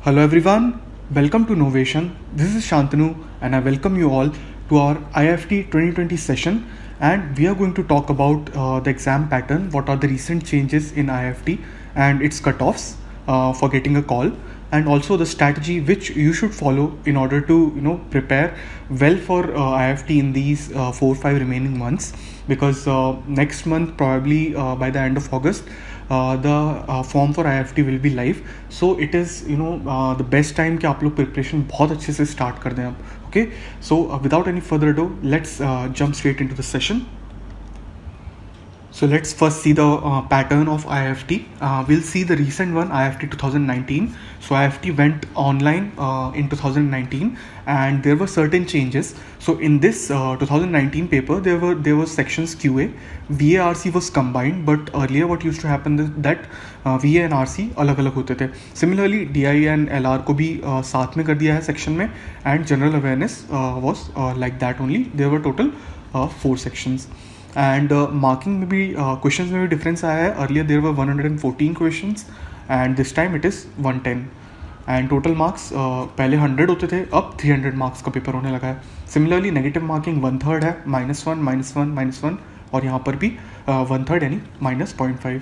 Hello everyone, welcome to Knowvation. This is Shantanu and I welcome you all to our IIFT 2020 session, and we are going to talk about the exam pattern, what are the recent changes in IIFT and its cutoffs for getting a call, and also the strategy which you should follow in order to prepare well for IIFT in these 4-5 remaining months, because next month probably by the end of August the form for IIFT will be live. So it is the best time कि आप लोग preparation बहुत अच्छे से start कर दें अब. Okay, so without any further ado, let's jump straight into the session. So let's first see the pattern of IIFT. We'll see the recent one, IIFT 2019. So IIFT went online in 2019 and there were certain changes. So in this 2019 paper, there were sections QA, VARC was combined, but earlier what used to happen is that VA and RC अलग अलग होते थे. Similarly DI and LR को भी साथ में कर दिया है section में, and general awareness was like that only. There were total 4 sections. And marking में भी questions में भी difference आया है. Earlier there were 114 questions and this time it is 110. And total marks पहले 100 होते थे, अब 300 मार्क्स का पेपर होने लगा है. सिमिलरली नेगेटिव मार्किंग 1/3 है, -1, -1, और यहाँ पर भी 1/3 यानी -0.5.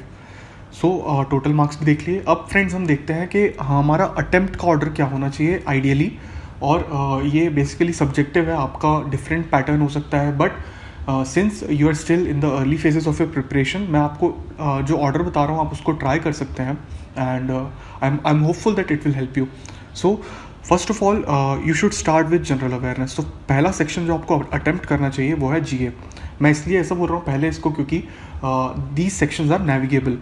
सो टोटल मार्क्स भी देख लिए. अब फ्रेंड्स हम देखते हैं कि हमारा अटेम्प्ट का ऑर्डर क्या होना चाहिए आइडियली, और ये बेसिकली सब्जेक्टिव है, आपका डिफरेंट पैटर्न हो सकता है, but since you are still in the early phases of your preparation, मैं आपको जो ऑर्डर बता रहा हूँ आप उसको ट्राई कर सकते हैं, and I am hopeful that it will help you. So first of all you should start with general awareness. तो पहला सेक्शन जो आपको अटेम्प्ट करना चाहिए वो है GA. मैं इसलिए ऐसा बोल रहा हूँ पहले इसको क्योंकि these sections are navigable,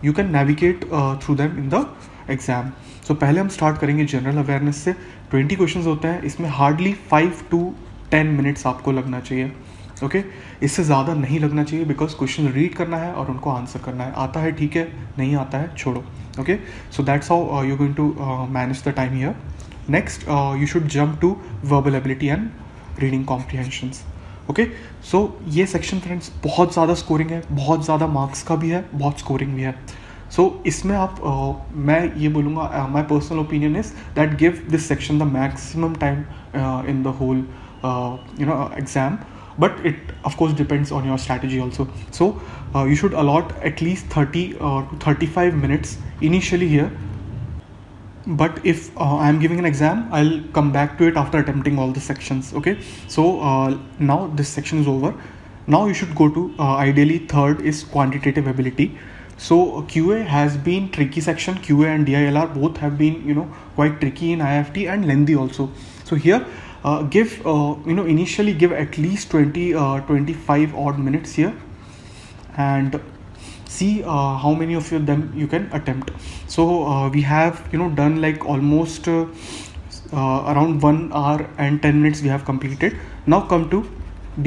you can navigate through them in the exam. So पहले हम स्टार्ट करेंगे जनरल अवेयरनेस से. 20 क्वेश्चन होते हैं, इसमें हार्डली 5 to 10 मिनट्स आपको लगना चाहिए. ओके इससे ज़्यादा नहीं लगना चाहिए, बिकॉज क्वेश्चन रीड करना है और उनको आंसर करना है. आता है ठीक है, नहीं आता है छोड़ो. Okay so that's how you going to manage the time here. Next you should jump to verbal ability and reading comprehensions. Okay so ये सेक्शन फ्रेंड्स बहुत ज़्यादा स्कोरिंग है, बहुत ज़्यादा मार्क्स का भी है, बहुत स्कोरिंग भी है. सो इसमें आप मैं ये बोलूँगा, my personal opinion is that give this section the maximum time in the whole exam, but it of course depends on your strategy also. So you should allot at least 30 to 35 minutes initially here, but if I am giving an exam, I'll come back to it after attempting all the sections. Okay, so now this section is over. Now you should go to ideally third is quantitative ability. So QA has been tricky section. QA and DILR both have been quite tricky in IIFT and lengthy also. So here give initially give at least 25 odd minutes here and see how many of them you can attempt. So we have done like almost around 1 hour and 10 minutes we have completed. Now come to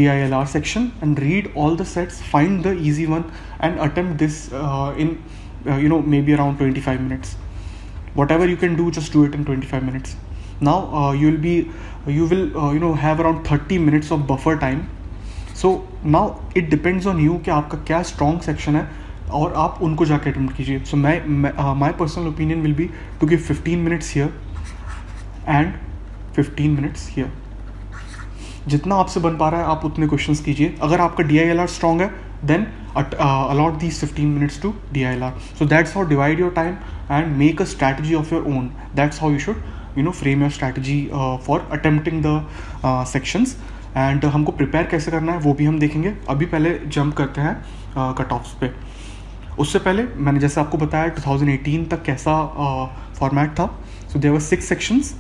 DILR section and read all the sets, find the easy one and attempt this in maybe around 25 minutes. Whatever you can do, just do it in 25 minutes. Now you will have around 30 minutes of buffer time. So now it depends on you कि आपका क्या strong section है और आप उनको जाके attempt कीजिए. So my personal opinion will be to give 15 minutes here and 15 minutes here. जितना आपसे बन पा रहा है आप उतने क्वेश्चंस कीजिए. अगर आपका DILR strong है then allot these 15 minutes to DILR. So that's how divide your time and make a strategy of your own. That's how you should frame your strategy for attempting the sections. and हमको prepare कैसे करना है वो भी हम देखेंगे. अभी पहले जंप करते हैं कट ऑफ्स पे. उससे पहले मैंने जैसे आपको बताया 2018 तक कैसा फॉर्मेट था. So there were 6 sections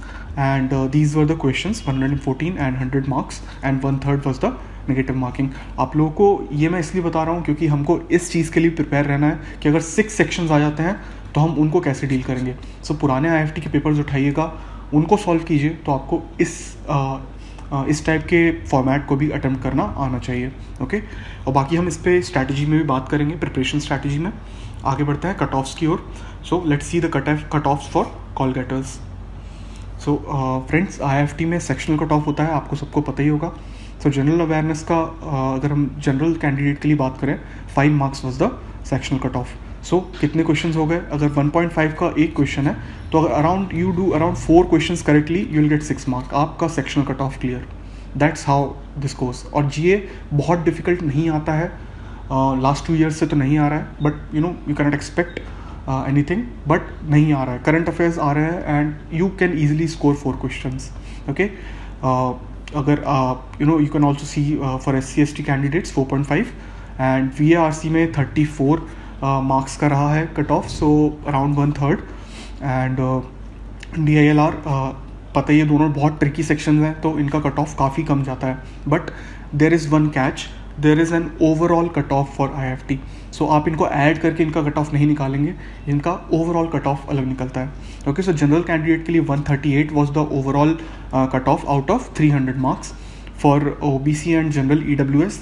and these were the questions 114 and 100 marks and 1/3 was the negative marking. आप लोगों को ये मैं इसलिए बता रहा हूँ क्योंकि हमको इस चीज़ के लिए प्रिपेयर रहना है कि अगर 6 सेक्शंस आ जाते हैं तो हम उनको कैसे डील करेंगे. सो पुराने IIFT के पेपर्स उठाइएगा, उनको सॉल्व कीजिए, तो आपको इस टाइप के फॉर्मेट को भी अटेम्प्ट करना आना चाहिए. ओके और बाकी हम इस पर स्ट्रैटेजी में भी बात करेंगे, प्रिपरेशन स्ट्रैटेजी में. आगे बढ़ते हैं कट ऑफ्स की ओर. So let's see the cut offs for call getters. So friends IIFT में सेक्शनल कट ऑफ होता है, आपको सबको पता ही होगा. सो जनरल अवेयरनेस का अगर हम जनरल कैंडिडेट के लिए बात करें 5 marks was the sectional cut off. So कितने क्वेश्चंस हो गए? अगर 1.5 का एक क्वेश्चन है तो अगर around you do around 4 questions correctly you will get 6 mark, आपका sectional cut off clear. That's how this goes. और जीए बहुत डिफिकल्ट नहीं आता है, लास्ट 2 ईयर्स से तो नहीं आ रहा है, but you cannot expect anything, but नहीं आ रहा है। करंट अफेयर्स आ रहे हैं and you can easily score 4 questions. Okay, अगर you can also see for SC/ST candidates 4.5 and VARC में 34 मार्क्स का रहा है cut off, so around 1/3। And DILR पता ही है, दोनों बहुत ट्रिकी सेक्शंस हैं तो इनका कट ऑफ काफ़ी कम जाता है। But there is one catch, there is an overall cut off for IIFT। सो आप इनको ऐड करके इनका कट ऑफ नहीं निकालेंगे, इनका ओवरऑल कट ऑफ अलग निकलता है। ओके, सो जनरल कैंडिडेट के लिए 138 was the overall cut off out of 300 marks. For OBC and general EWS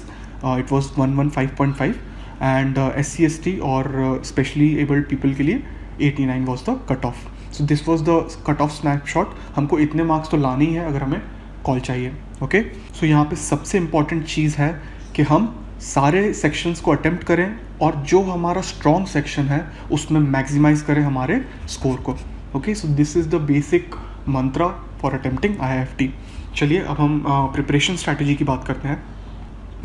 it was 115.5 and SC/ST और स्पेशली एबल्ड पीपल के लिए 89 was the cut off. So this was the cut off snapshot. हमको इतने marks तो लाने ही है अगर हमें कॉल चाहिए। ओके, सो यहाँ पे सबसे इम्पॉर्टेंट चीज़ है कि हम सारे सेक्शंस को अटेम्प्ट करें और जो हमारा स्ट्रॉन्ग सेक्शन है उसमें मैक्सिमाइज करें हमारे स्कोर को। Okay, so this is the basic Mantra for attempting IIFT। चलिए अब हम प्रिपरेशन स्ट्रैटेजी की बात करते हैं।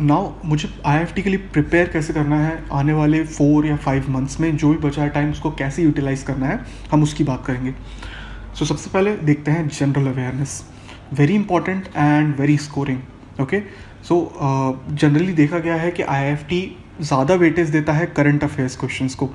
नाउ मुझे IIFT के लिए प्रिपेयर कैसे करना है, आने वाले 4 या 5 मंथ्स में जो भी बचा है टाइम उसको कैसे यूटिलाइज करना है, हम उसकी बात करेंगे। सो सबसे पहले देखते हैं general awareness, very important and very scoring. Okay, so generally देखा गया है कि IIFT ज़्यादा वेटेज देता है करंट अफेयर्स क्वेश्चंस को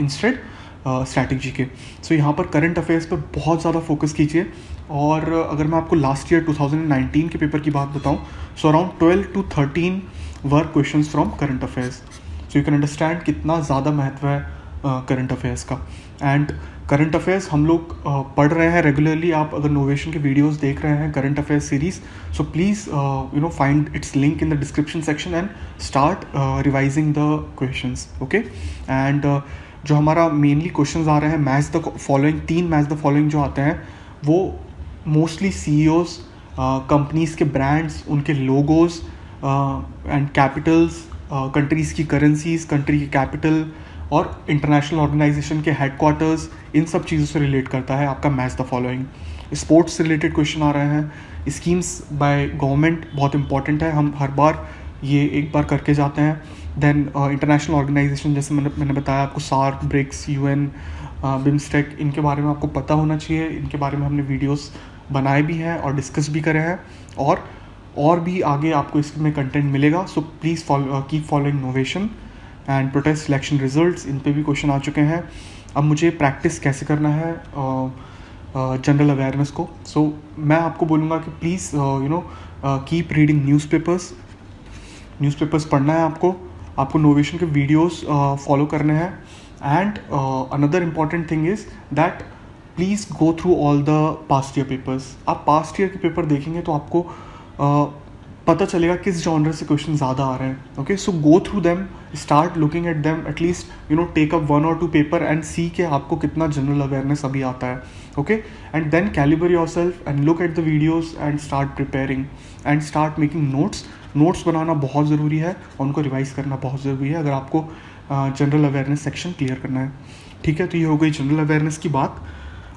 इंस्टेड स्ट्रैटेजी के। सो यहाँ पर करंट अफेयर्स पर बहुत ज़्यादा फोकस कीजिए। और अगर मैं आपको लास्ट ईयर 2019 के पेपर की बात बताऊँ, so around 12 to 13 work questions from current affairs. So you can understand कितना ज़्यादा महत्व है करंट अफेयर्स का। एंड करंट अफेयर्स हम लोग पढ़ रहे हैं रेगुलरली। आप अगर नोवेशन के वीडियोस देख रहे हैं current affairs series, so please find its link in the description section and start revising the questions. Okay, and जो हमारा मेनली क्वेश्चंस आ रहे हैं match the following, 3 match the following जो आते हैं वो मोस्टली CEOs, कंपनीज़ के ब्रांड्स, उनके लोगोज एंड कैपिटल्स, कंट्रीज़ की करेंसीज, कंट्री की कैपिटल और इंटरनेशनल ऑर्गेनाइजेशन के हेडक्वार्टर्स, इन सब चीज़ों से रिलेट करता है आपका मैच द फॉलोइंग। स्पोर्ट्स से रिलेटेड क्वेश्चन आ रहे हैं, स्कीम्स बाय गवर्नमेंट बहुत इंपॉर्टेंट है, हम हर बार ये एक बार करके जाते हैं। देन इंटरनेशनल ऑर्गेनाइजेशन जैसे मैंने बताया आपको, SAARC, BRICS, UN, बिम्स्टेक, इनके बारे में आपको पता होना चाहिए। इनके बारे में हमने वीडियोस बनाए भी हैं और डिस्कस भी करे हैं, और भी आगे आपको इसमें कंटेंट मिलेगा। So please keep following Novation and protest selection results, इन पे भी क्वेश्चन आ चुके हैं। अब मुझे प्रैक्टिस कैसे करना है जनरल अवेयरनेस को, सो मैं आपको बोलूँगा कि प्लीज़ कीप रीडिंग न्यूज़पेपर्स पढ़ना है आपको नोवेशन के वीडियोस फॉलो करने हैं। And another important thing is that please go through all the past year papers. आप पास्ट ईयर के पेपर देखेंगे तो आपको पता चलेगा किस जॉनर से क्वेश्चन ज़्यादा आ रहे हैं। Okay, so go through them, start looking at them, at least take up 1 or 2 paper and see के आपको कितना जनरल अवेयरनेस अभी आता है। Okay, and then calibre yourself and look at the videos and start preparing and start making notes बनाना बहुत ज़रूरी है और उनको रिवाइज करना बहुत ज़रूरी है अगर आपको जनरल अवेयरनेस सेक्शन क्लियर करना है। ठीक है, तो ये हो गई जनरल अवेयरनेस की बात।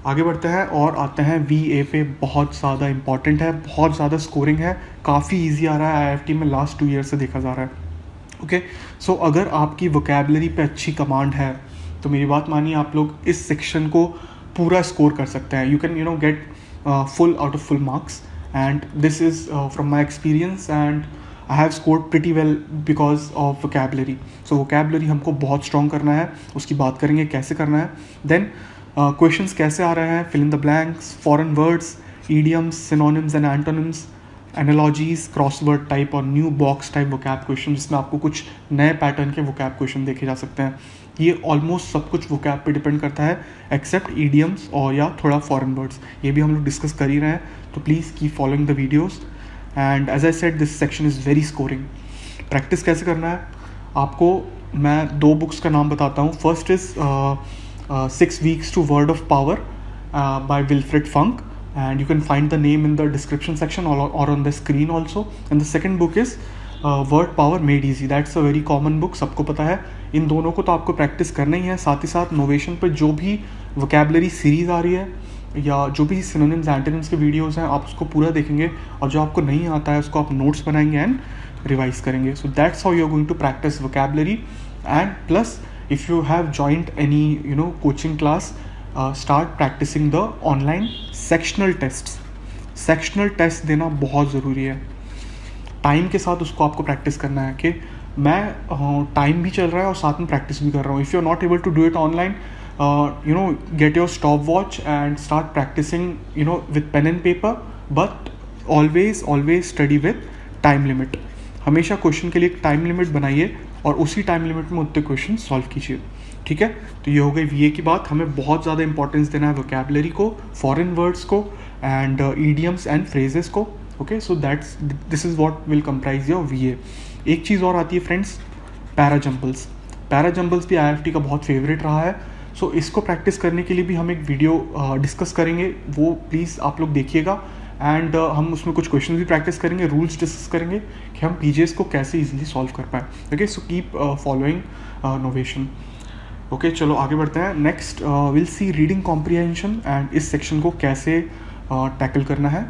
आगे बढ़ते हैं और आते हैं VA पे। बहुत ज़्यादा इंपॉर्टेंट है, बहुत ज़्यादा स्कोरिंग है, काफ़ी इजी आ रहा है IIFT में, लास्ट 2 ईयर से देखा जा रहा है। ओके, सो अगर आपकी वोकैबुलरी पे अच्छी कमांड है तो मेरी बात मानिए, आप लोग इस सेक्शन को पूरा स्कोर कर सकते हैं। You can get full out of full marks and this is from my experience and I have scored pretty well because of vocabulary. So vocabulary हमको बहुत स्ट्रॉन्ग करना है, उसकी बात करेंगे कैसे करना है। देन क्वेश्चंस कैसे आ रहे हैं, fill in the blanks, foreign words, idioms, synonyms and antonyms, analogies, crossword type और new box type vocab question, जिसमें आपको कुछ नए पैटर्न के वोकैब क्वेश्चन देखे जा सकते हैं। ये ऑलमोस्ट सब कुछ वोकैब पे डिपेंड करता है एक्सेप्ट ईडियम्स और या थोड़ा फॉरेन वर्ड्स, ये भी हम लोग डिस्कस कर ही रहे हैं। तो please keep following the videos and as I said this section is very scoring. Practice कैसे करना है, आपको मैं 2 बुक्स का नाम बताता हूँ। First is 6 Weeks to Word of Power by Wilfred Funk, and you can find the name in the description section or on the screen also. And the second book is word power made easy, that's a very common book, सबको पता है। इन दोनों को तो आपको practice करना ही है। साथ ही साथ नोवेशन पर जो भी वोकैबुलरी सीरीज़ आ रही है या जो भी सिनोनिम्स एंटोनिम्स के वीडियोस हैं, आप उसको पूरा देखेंगे, और जो आपको नहीं आता है उसको आप नोट्स बनाएंगे एंड रिवाइज करेंगे। So that's how you are going to practise vocabulary. And plus if you have joined any coaching class, start practising the online sectional tests. Sectional test देना बहुत ज़रूरी है। टाइम के साथ उसको आपको प्रैक्टिस करना है कि मैं टाइम भी चल रहा है और साथ में प्रैक्टिस भी कर रहा हूँ। If you are not able to do it online, get your stopwatch and start practicing with pen and paper, but always study with time limit। हमेशा क्वेश्चन के लिए एक टाइम लिमिट बनाइए और उसी टाइम लिमिट में उतने क्वेश्चन सॉल्व कीजिए, ठीक है। तो ये हो गई वीए की बात। हमें बहुत ज़्यादा इंपॉर्टेंस देना है वोकैबुलरी को, फॉरेन वर्ड्स को एंड ईडियम्स एंड फ्रेजेस को। Okay, so this is what will comprise your वीए। एक चीज़ और आती है फ्रेंड्स, पैराजम्पल्स। पैराजम्पल्स भी IIFT का बहुत फेवरेट रहा है। सो इसको प्रैक्टिस करने के लिए भी हम एक वीडियो डिस्कस करेंगे, वो प्लीज़ आप लोग देखिएगा। एंड हम उसमें कुछ क्वेश्चन भी प्रैक्टिस करेंगे, रूल्स डिस्कस करेंगे कि हम पीजेस को कैसे इजीली सॉल्व कर पाएँ। Okay, so keep following Novation. Okay, चलो आगे बढ़ते हैं। Next will see reading comprehension and इस सेक्शन को कैसे टैकल करना है।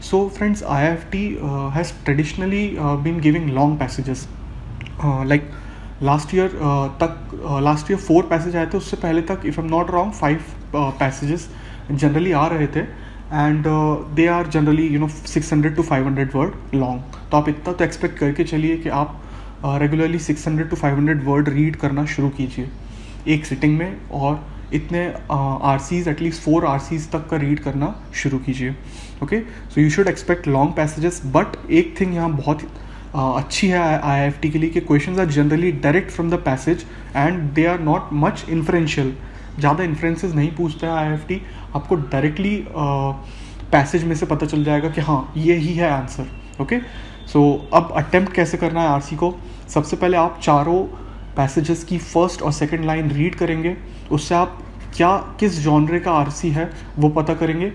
So friends, IIFT has traditionally been giving long passages. Like last year 4 passage आए थे, उससे पहले तक if I am not wrong 5 passages generally आ रहे थे। And they are generally 600 to 500 word long. तो आप इतना तो एक्सपेक्ट करके चलिए कि आप रेगुलरली 600 to 500 वर्ड रीड करना शुरू कीजिए एक सिटिंग में, और इतने RCs एटलीस्ट 4 RCs तक का रीड करना शुरू कीजिए। Okay, so you should expect long passages. But एक थिंग यहाँ बहुत अच्छी है IIFT के लिए कि questions are generally direct from the passage and they are not much inferential. ज़्यादा इन्फ्रेंसेस नहीं पूछता है IIFT, आपको डायरेक्टली पैसेज में से पता चल जाएगा कि हाँ ये ही है आंसर। ओके, सो अब अटेम्प्ट कैसे करना है RC को। सबसे पहले आप चारों पैसेजेस की फर्स्ट और सेकंड लाइन रीड करेंगे, उससे आप किस जॉनरे का RC है वो पता करेंगे।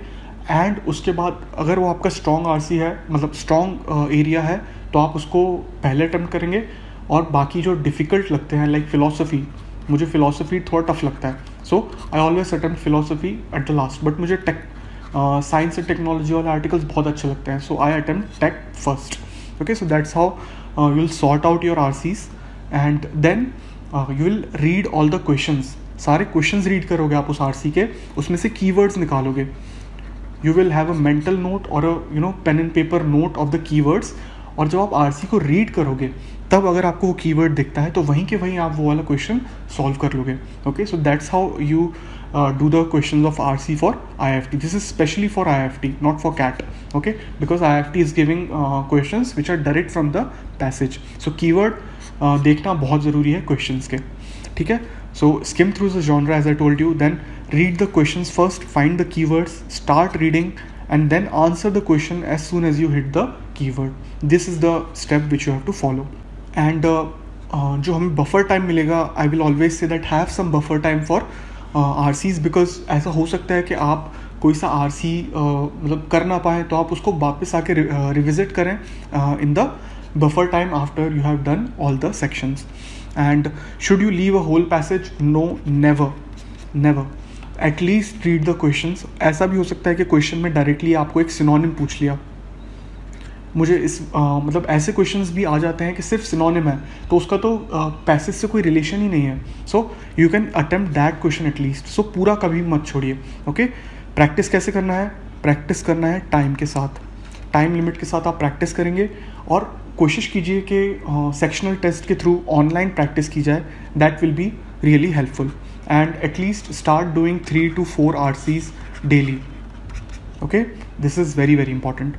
एंड उसके बाद अगर वो आपका स्ट्रॉन्ग RC है, मतलब स्ट्रॉन्ग एरिया है, तो आप उसको पहले अटेम्प्ट करेंगे। और बाकी जो डिफ़िकल्ट लगते हैं लाइक फ़िलोसफी, मुझे फ़िलोसफी थोड़ा टफ लगता है, सो I always attempt philosophy at the last. But मुझे साइंस एंड टेक्नोलॉजी वाले आर्टिकल्स बहुत अच्छे लगते हैं, सो आई attempt take first. Okay, so that's how you will sort out your RCs and then you will read all the questions. सारे questions read करोगे आप उस RC के, उसमें से कीवर्ड्स निकालोगे। You will have a mental note और pen and paper note of the keywords. और जब आप RC को रीड करोगे तब अगर आपको वो कीवर्ड दिखता है तो वहीं के वहीं आप वो वाला क्वेश्चन सॉल्व कर लोगे। Okay, so that's how you do the questions of RC for IIFT. This is specially for IIFT, not for CAT. Okay, because IIFT is giving questions which are direct from the passage. So keyword देखना बहुत ज़रूरी है questions के, ठीक है। So skim through the genre as I told you, then read the questions first, find the keywords, start reading, and then answer the question as soon as you hit the keyword. This is the step which you have to follow. And जो हमें buffer time मिलेगा, I will always say that have some buffer time for RCs, because ऐसा हो सकता है कि आप कोई सा RC मतलब कर ना पाएँ, तो आप उसको वापस आके रिविजिट करें in the buffer time after you have done all the sections. And should you leave a whole passage? No, never. At least read the questions. ऐसा भी हो सकता है कि क्वेश्चन में डायरेक्टली आपको एक सिनोनिम पूछ लिया, मुझे इस मतलब ऐसे क्वेश्चंस भी आ जाते हैं कि सिर्फ सिनोनिम है, तो उसका तो पैसेज से कोई रिलेशन ही नहीं है। So you can attempt that question at least. So पूरा कभी मत छोड़िए। ओके, प्रैक्टिस कैसे करना है? प्रैक्टिस करना है टाइम के साथ, टाइम लिमिट के साथ आप प्रैक्टिस करेंगे। और कोशिश कीजिए कि सेक्शनल टेस्ट के थ्रू ऑनलाइन प्रैक्टिस की जाए, that will be really helpful. And at least start doing 3 to 4 RCs daily. Okay, this is very very important.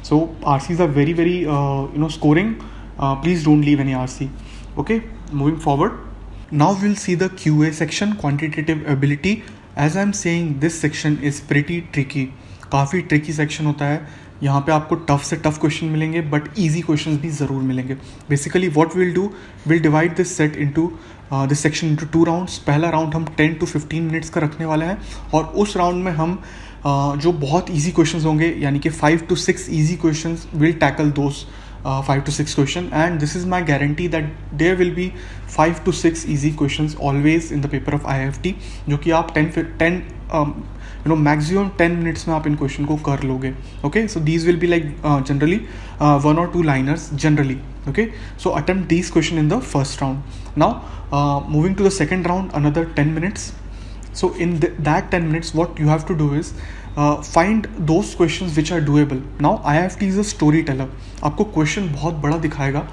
So RCs are very scoring. Please don't leave any RC. Okay, moving forward. Now we'll see the QA section, quantitative ability. As I'm saying, this section is pretty tricky. काफ़ी tricky section होता है. यहाँ पे आपको tough से tough question मिलेंगे, but easy questions भी ज़रूर मिलेंगे. Basically what will do, will divide this set into this section into 2 rounds. पहला राउंड हम 10 to 15 मिनट्स का रखने वाले हैं, और उस राउंड में हम जो बहुत इजी क्वेश्चंस होंगे, यानी कि 5 to 6 easy questions, will tackle those 5 to 6 question, and this is my guarantee that there will be 5 to 6 easy questions always in the paper of IIFT, जो कि आप 10 maximum 10 minutes में आप इन क्वेश्चन को कर लोगे. Okay, so these will be like generally 1 or 2 liners generally. Okay, so attempt these question in the first round. Now moving to the second round, another 10 minutes. So in that 10 minutes, what you have to do is find those questions which are doable. Now IIFT is a storyteller. आपको question बहुत बड़ा दिखाएगा,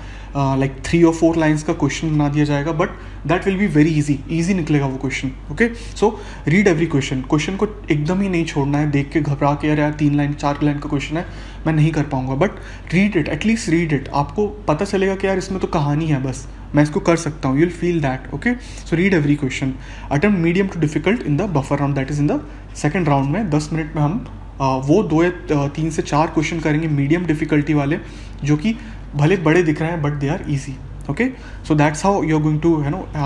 like 3 or 4 lines का question बना दिया जाएगा, but that will be very easy निकलेगा वो question. Okay, so read every question को एकदम ही नहीं छोड़ना है देख के घबरा के, यार 3 लाइन 4 लाइन का क्वेश्चन है, मैं नहीं कर पाऊंगा, but read it, at least read it. आपको पता चलेगा कि यार इसमें तो कहानी है, बस मैं इसको कर सकता हूँ. You will feel that. Okay, so read every question. Attempt medium to difficult in the buffer round, that is in the second round में 10 मिनट में हम वो 2 या 3 से 4 क्वेश्चन करेंगे मीडियम डिफिकल्टी वाले, जो कि भले बड़े दिख रहे हैं but they are easy. Okay, so that's how you're going to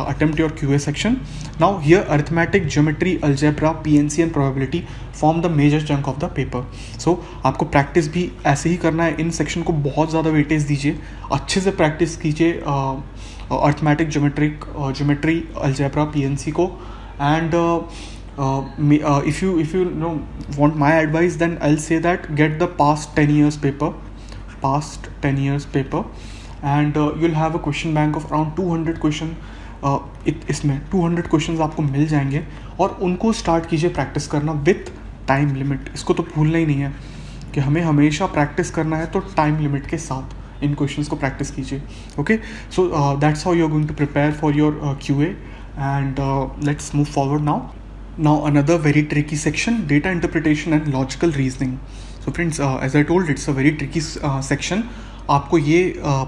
attempt your QA section. Now here arithmetic, geometry, algebra, PNC and probability form the major chunk of the paper. So आपको practice भी ऐसे ही करना है. In section को बहुत ज़्यादा weightage दीजिए, अच्छे से प्रैक्टिस कीजिए अर्थमेटिक, ज्योमेट्री, अलजेब्रा, PNC को. And if you want my advice, then I'll say that get the past 10 years paper, and you'll have a question bank of around 200 question. इसमें 200 questions आपको मिल जाएंगे, और उनको स्टार्ट कीजिए practice करना with time limit. इसको तो भूलना ही नहीं है कि हमें हमेशा प्रैक्टिस करना है, तो टाइम लिमिट के साथ इन क्वेश्चंस को प्रैक्टिस कीजिए. Okay, so that's how you are going to prepare for your QA, and let's move forward now. Now another very tricky section, data interpretation and logical reasoning. So friends, as I told, it's a very tricky section. आपको ये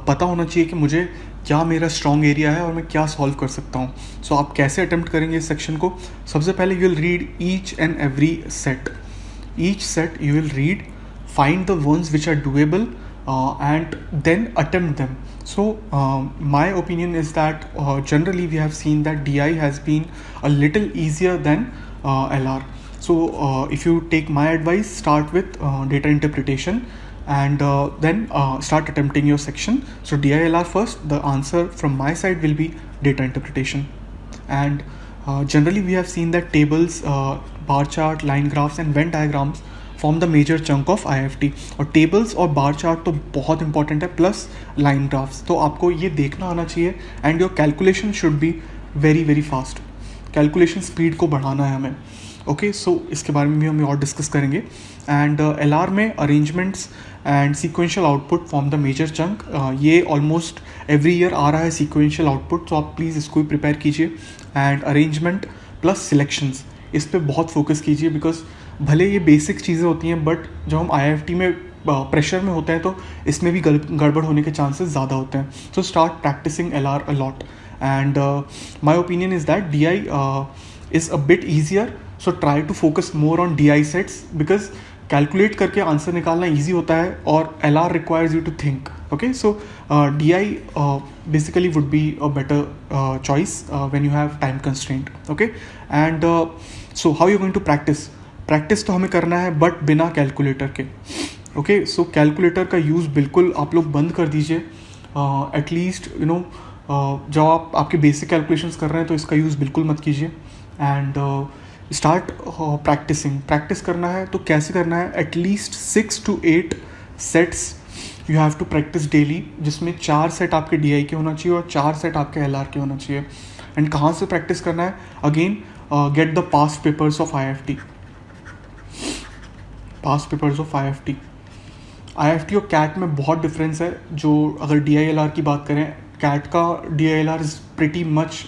पता होना चाहिए कि मुझे क्या मेरा strong area है और मैं क्या सॉल्व कर सकता हूँ. सो आप कैसे अटेम्प्ट करेंगे इस सेक्शन को? सबसे पहले you will read each and every set. Each set you will read, find the ones which are doable, and then attempt them. So my opinion is that generally we have seen that DI has been a little easier than LR. So if you take my advice, start with data interpretation, and then start attempting your section. So DILR first, the answer from my side will be data interpretation. And generally we have seen that tables, bar chart, line graphs and Venn diagrams form the major chunk of IIFT. और tables और bar chart तो बहुत important है, plus line graphs. तो आपको ये देखना आना चाहिए, and your calculation should be very very fast. Calculation speed को बढ़ाना है हमें. ओके, सो इसके बारे में भी हम और डिस्कस करेंगे. एंड LR में arrangements and sequential output form the major chunk. ये ऑलमोस्ट एवरी ईयर आ रहा है सीक्वेंशियल आउटपुट, तो आप प्लीज़ इसको भी प्रिपेयर कीजिए. एंड अरेंजमेंट प्लस सिलेक्शंस, इस पर बहुत फोकस कीजिए, बिकॉज भले ये बेसिक चीज़ें होती हैं, बट जब हम IIFT में प्रेशर में होते हैं तो इसमें भी गड़बड़ होने के चांसेस ज़्यादा होते हैं. So start practising LR a lot. And my opinion is that DI is a bit easier, so try to focus more on DI sets, because calculate करके आंसर निकालना easy होता है, और LR requires you to think. Okay, so DI basically would be a better choice when you have time constraint. Okay, and so how you going to practice तो हमें करना है, but बिना कैलकुलेटर के. Okay, so कैलकुलेटर का use बिल्कुल आप लोग बंद कर दीजिए. एटलीस्ट जब आप आपके बेसिक कैलकुलेशंस कर रहे हैं तो इसका यूज़ बिल्कुल मत कीजिए. एंड स्टार्ट प्रैक्टिस करना है तो कैसे करना है? At least 6 to 8 sets you have to practise daily, जिसमें 4 सेट आपके DI के होना चाहिए और 4 सेट आपके LR के होना चाहिए. एंड कहाँ से प्रैक्टिस करना है? Again get the past papers of IIFT. IIFT और कैट में बहुत डिफरेंस है. जो अगर DILR की बात करें, कैट का DILR is pretty much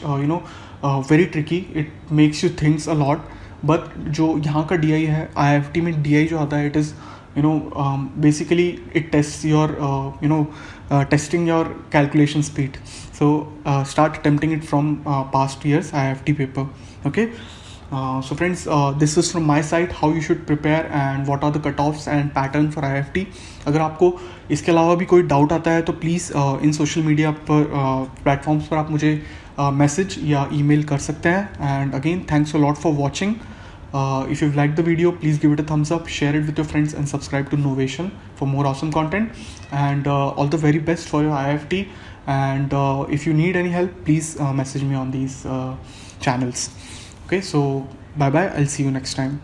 very tricky, it makes you thinks a lot. But जो यहाँ का DI है, IIFT में DI जो आता है, it is basically it tests your testing your calculation speed. So start attempting it from past years IIFT paper. Okay, so friends, this is from my side how you should prepare and what are the cutoffs and pattern for IIFT. अगर आपको इसके अलावा भी कोई doubt आता है तो please in social media पर प्लेटफॉर्म्स पर आप मुझे मैसेज या ईमेल कर सकते हैं. And again thanks a lot for watching. If you've liked the video, please give it a thumbs up, share it with your friends, and subscribe to Knowvation for more awesome content. And all the very best for your IIFT. And if you need any help, please message me on these channels. Okay, so bye bye. I'll see you next time.